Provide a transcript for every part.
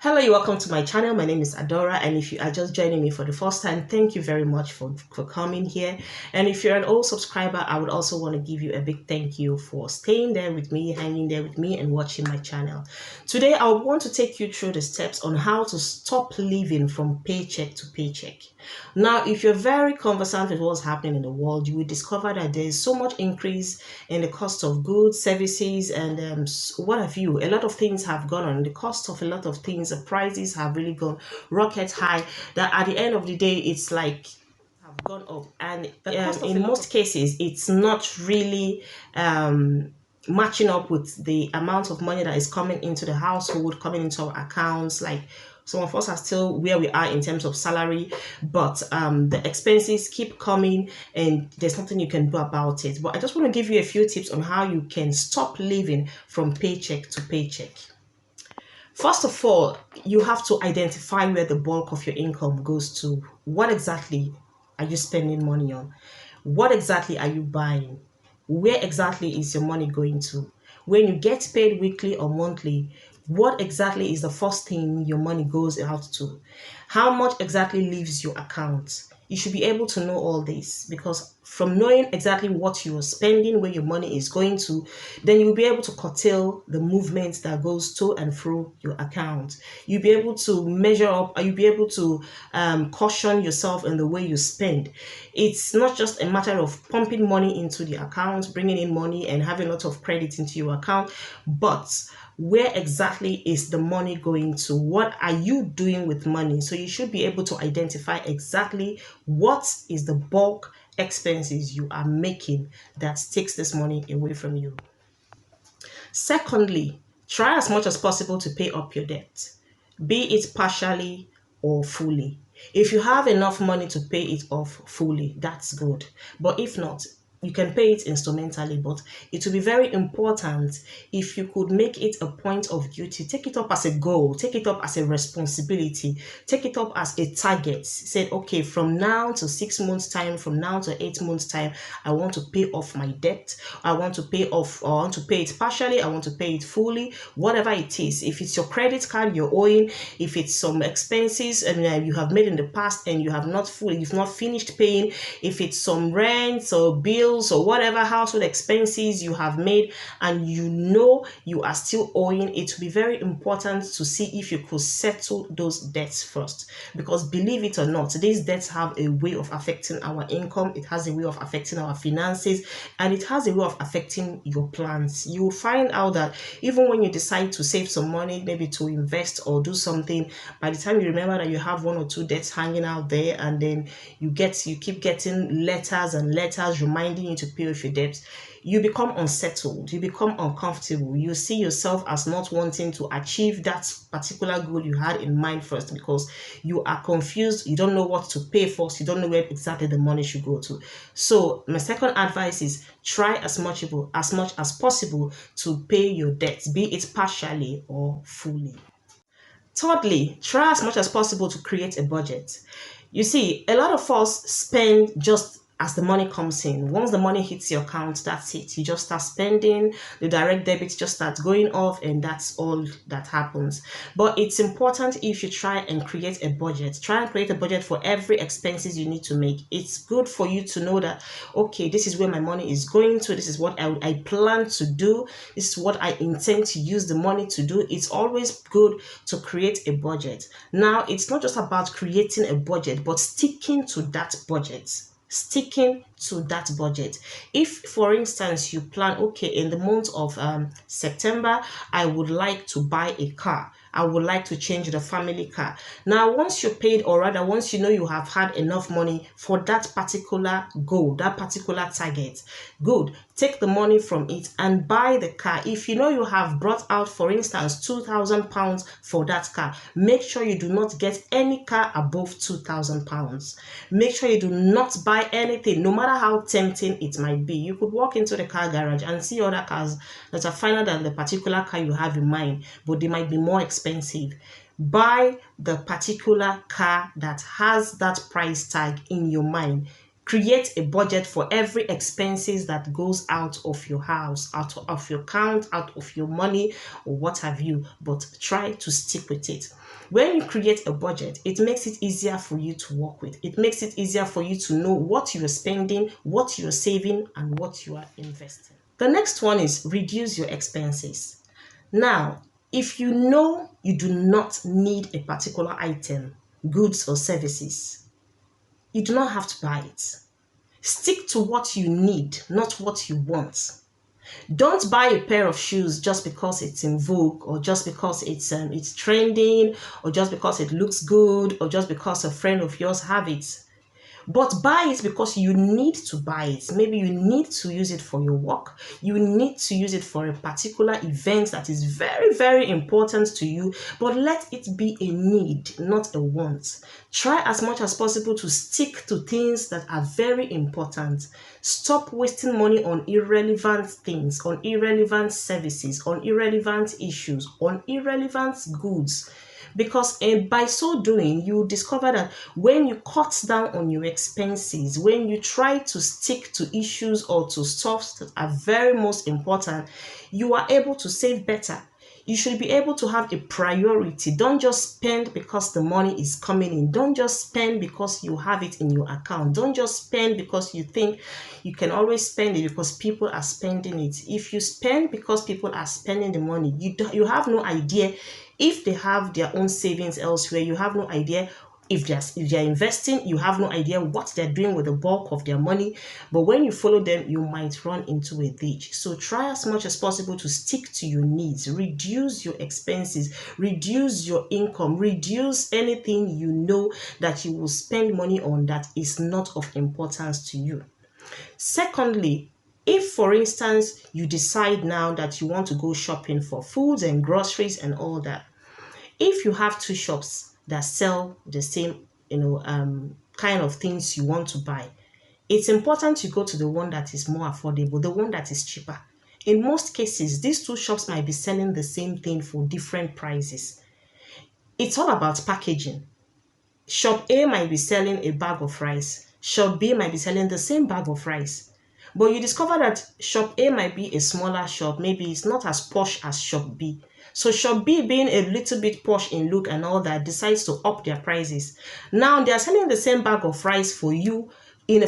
Hello, you welcome to my channel. My name is Adora, and if you are just joining me for the first time, thank you very much for coming here. And if you're an old subscriber, I would also want to give you a big thank you for staying there with me, hanging there with me, and watching my channel. Today, I want to take you through the steps on how to stop living from paycheck to paycheck. Now, if you're very conversant with what's happening in the world, you will discover that there is so much increase in the cost of goods, services, and what have you. A lot of things have gone on. The cost of a lot of things, the prices have really gone rocket high. That at the end of the day, it's like have gone up, and in most cases, it's not really matching up with the amount of money that is coming into the household, coming into our accounts. Like some of us are still where we are in terms of salary, but the expenses keep coming and there's nothing you can do about it. But I just want to give you a few tips on how you can stop living from paycheck to paycheck. First of all, you have to identify where the bulk of your income goes to. What exactly are you spending money on? What exactly are you buying? Where exactly is your money going to? When you get paid weekly or monthly, what exactly is the first thing your money goes out to? How much exactly leaves your account? You should be able to know all this, because from knowing exactly what you are spending, where your money is going to, then you'll be able to curtail the movement that goes to and through your account. You'll be able to measure up, or you'll be able to caution yourself in the way you spend. It's not just a matter of pumping money into the account, bringing in money and having a lot of credit into your account, but where exactly is the money going to? What are you doing with money? So you should be able to identify exactly what is the bulk expenses you are making that takes this money away from you. Secondly, try as much as possible to pay up your debt, be it partially or fully. If you have enough money to pay it off fully, that's good. But if not, you can pay it instrumentally, but it will be very important if you could make it a point of duty. Take it up as a goal, take it up as a responsibility, take it up as a target. Say, okay, from now to 6 months time, from now to 8 months time, I want to pay off my debt. I want to pay off, or I want to pay it partially, I want to pay it fully, whatever it is. If it's your credit card you're owing, if it's some expenses and you have made in the past and you've not finished paying, if it's some rents or bills or whatever household expenses you have made and you know you are still owing, it will be very important to see if you could settle those debts first. Because believe it or not, these debts have a way of affecting our income, it has a way of affecting our finances, and it has a way of affecting your plans. You will find out that even when you decide to save some money, maybe to invest or do something, by the time you remember that you have one or two debts hanging out there, and then you keep getting letters and letters reminding you to pay off your debts, you become unsettled, you become uncomfortable, you see yourself as not wanting to achieve that particular goal you had in mind first, because you are confused, you don't know what to pay first, you don't know where exactly the money should go to. So my second advice is try as much as possible to pay your debts, be it partially or fully. Thirdly, try as much as possible to create a budget. You see, a lot of us spend just as the money comes in. Once the money hits your account, that's it. You just start spending, the direct debit just starts going off, and that's all that happens. But it's important if you try and create a budget. Try and create a budget for every expenses you need to make. It's good for you to know that, okay, this is where my money is going to, this is what I plan to do, this is what I intend to use the money to do. It's always good to create a budget. Now, it's not just about creating a budget, but sticking to that budget. Sticking to that budget. If, for instance, you plan, okay, in the month of September, I would like to buy a car. I would like to change the family car. Now, once you're paid, or rather, once you know you have had enough money for that particular goal, that particular target, good. Take the money from it and buy the car. If you know you have brought out, for instance, £2,000 for that car, make sure you do not get any car above £2,000. Make sure you do not buy anything, no matter how tempting it might be. You could walk into the car garage and see other cars that are finer than the particular car you have in mind, but they might be more expensive. Buy the particular car that has that price tag in your mind. Create a budget for every expenses that goes out of your house, out of your account, out of your money, or what have you, but try to stick with it. When you create a budget, it makes it easier for you to work with. It makes it easier for you to know what you're spending, what you're saving, and what you are investing. The next one is reduce your expenses. Now, if you know you do not need a particular item, goods or services, you do not have to buy it. Stick to what you need, not what you want. Don't buy a pair of shoes just because it's in vogue, or just because it's trending, or just because it looks good, or just because a friend of yours have it. But buy it because you need to buy it. Maybe you need to use it for your work. You need to use it for a particular event that is very, very important to you. But let it be a need, not a want. Try as much as possible to stick to things that are very important. Stop wasting money on irrelevant things, on irrelevant services, on irrelevant issues, on irrelevant goods. Because by so doing, you discover that when you cut down on your expenses, when you try to stick to issues or to stuff that are very most important, you are able to save better. You should be able to have a priority. Don't just spend because the money is coming in. Don't just spend because you have it in your account. Don't just spend because you think you can always spend it because people are spending it. If you spend because people are spending the money, you have no idea if they have their own savings elsewhere. You have no idea if they're investing. You have no idea what they're doing with the bulk of their money. But when you follow them, you might run into a ditch. So try as much as possible to stick to your needs. Reduce your expenses. Reduce your income. Reduce anything you know that you will spend money on that is not of importance to you. Secondly, if, for instance, you decide now that you want to go shopping for foods and groceries and all that, if you have two shops that sell the same, kind of things you want to buy, it's important to go to the one that is more affordable, the one that is cheaper. In most cases, these two shops might be selling the same thing for different prices. It's all about packaging. Shop A might be selling a bag of rice. Shop B might be selling the same bag of rice. But you discover that shop A might be a smaller shop. Maybe it's not as posh as shop B. So shop B, being a little bit posh in look and all that, decides to up their prices. Now they are selling the same bag of rice for you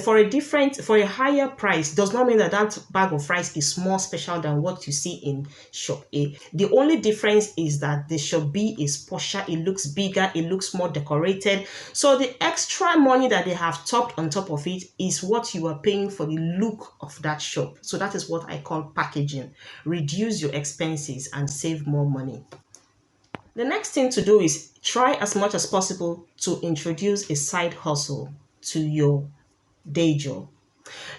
for a higher price. Does not mean that that bag of rice is more special than what you see in shop A. The only difference is that the shop B is posher, it looks bigger, it looks more decorated. So the extra money that they have topped on top of it is what you are paying for the look of that shop. So that is what I call packaging. Reduce your expenses and save more money. The next thing to do is try as much as possible to introduce a side hustle to your day job.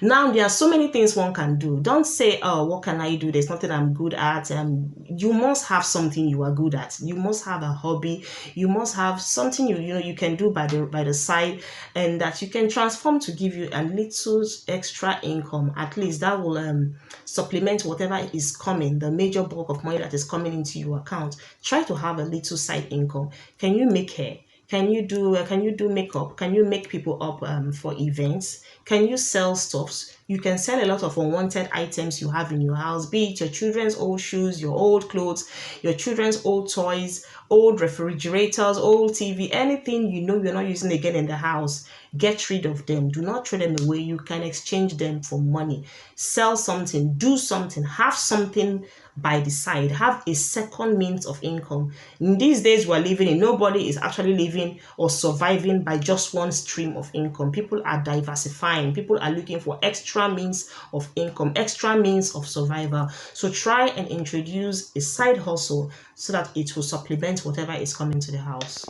Now, there are so many things one can do. Don't say, oh, what can I do? There's nothing I'm good at. You must have something you are good at. You must have a hobby. You must have something you can do by the side, and that you can transform to give you a little extra income. At least that will supplement whatever is coming, the major bulk of money that is coming into your account. Try to have a little side income. Can you make hair? Can you do makeup? Can you make people up for events? Can you sell stuffs? You can sell a lot of unwanted items you have in your house, be it your children's old shoes, your old clothes, your children's old toys, old refrigerators, old TV, anything you know you're not using again in the house. Get rid of them. Do not throw them away. You can exchange them for money. Sell something, do something, have something by the side, have a second means of income. In these days we're living in, nobody is actually living or surviving by just one stream of income. People are diversifying. People are looking for extra means of income, extra means of survival. So try and introduce a side hustle so that it will supplement whatever is coming to the house.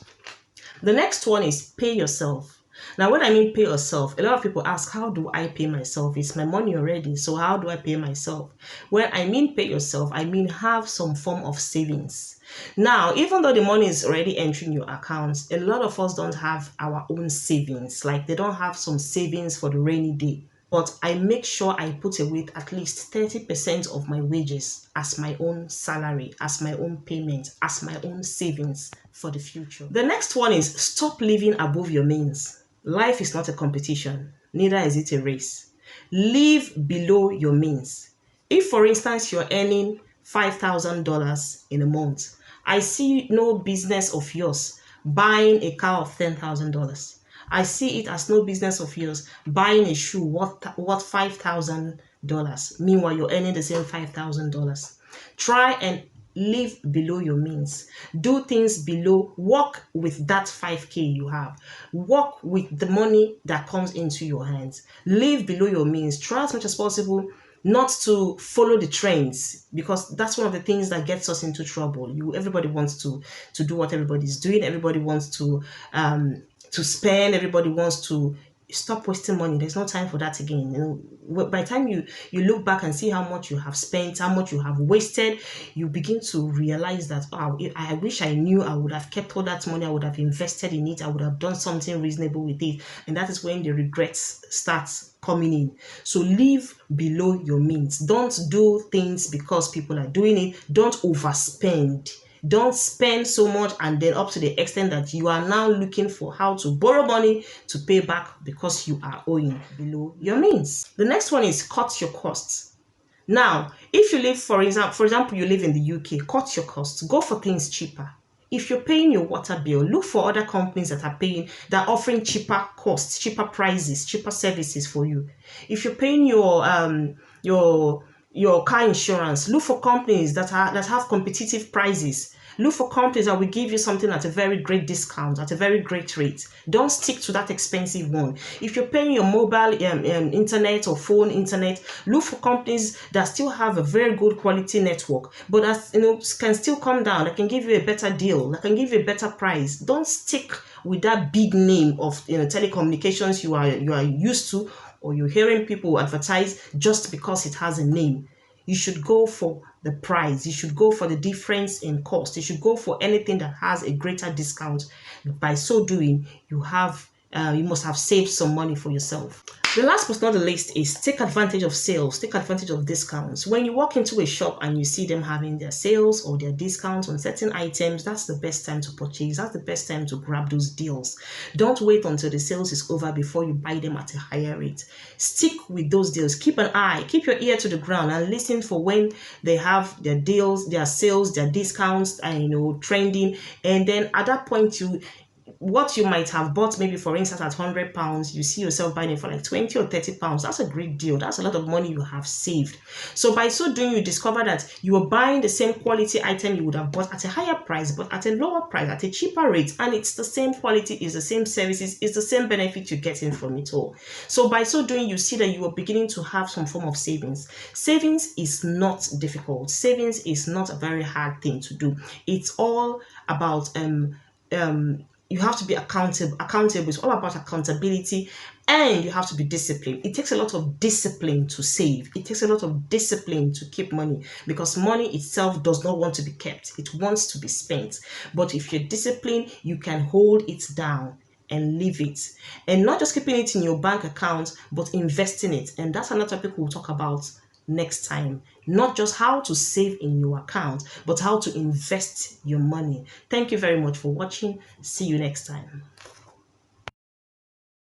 The next one is pay yourself. Now, when I mean pay yourself, a lot of people ask, how do I pay myself? It's my money already, so how do I pay myself? When I mean pay yourself, I mean have some form of savings. Now, even though the money is already entering your accounts, a lot of us don't have our own savings. Like, they don't have some savings for the rainy day. But I make sure I put away at least 30% of my wages as my own salary, as my own payment, as my own savings for the future. The next one is stop living above your means. Life is not a competition. neither is it a race. Live below your means. If, for instance, you're earning $5,000 in a month, I see no business of yours buying a car of $10,000. I see it as no business of yours buying a shoe worth $5,000. Meanwhile, you're earning the same $5,000. Try and live below your means. Do things below, work with that 5K you have. Work with the money that comes into your hands. Live below your means. Try as much as possible not to follow the trends, because that's one of the things that gets us into trouble. Everybody wants to do what everybody's doing. Everybody wants to spend. Everybody wants to stop wasting money. There's no time for that again. By the time you look back and see how much you have spent, how much you have wasted, you begin to realize that, oh, I wish I knew. I would have kept all that money. I would have invested in it. I would have done something reasonable with it. And that is when the regrets start coming in. So live below your means. Don't do things because people are doing it. Don't overspend. Don't spend so much and then up to the extent that you are now looking for how to borrow money to pay back because you are owing below your means. The next one is cut your costs. Now, if you live, for example, you live in the UK, cut your costs. Go for things cheaper. If you're paying your water bill, look for other companies that are offering cheaper costs, cheaper prices, cheaper services for you. If you're paying your car insurance, look for companies that have competitive prices. Look for companies that will give you something at a very great discount, at a very great rate. Don't stick to that expensive one. If you're paying your mobile internet or phone internet, look for companies that still have a very good quality network, but that can still come down. That can give you a better deal. That can give you a better price. Don't stick with that big name of telecommunications you are used to, or you're hearing people advertise just because it has a name. You should go for the price. You should go for the difference in cost. You should go for anything that has a greater discount. By so doing, you must have saved some money for yourself. The last but not the least is take advantage of sales, take advantage of discounts. When you walk into a shop and you see them having their sales or their discounts on certain items, that's the best time to purchase. That's the best time to grab those deals. Don't wait until the sales is over before you buy them at a higher rate. Stick with those deals. Keep an eye, keep your ear to the ground and listen for when they have their deals, their sales, their discounts, and trending. And then at that point, what you might have bought, maybe for instance at £100, you see yourself buying it for like 20 or 30 pounds. That's a great deal. That's a lot of money you have saved. So by so doing, you discover that you are buying the same quality item you would have bought at a higher price, but at a lower price, at a cheaper rate, and it's the same quality, it's the same services, it's the same benefit you're getting from it all. So by so doing, you see that you are beginning to have some form of savings. Savings is not difficult. Savings is not a very hard thing to do. It's all about you have to be accountable. It's all about accountability, and you have to be disciplined. It takes a lot of discipline to save. It takes a lot of discipline to keep money, because money itself does not want to be kept. It wants to be spent. But if you're disciplined, you can hold it down and leave it, and not just keeping it in your bank account, but investing it. And that's another topic we'll talk about next time. Not just how to save in your account, but how to invest your money. Thank you very much for watching. See you next time.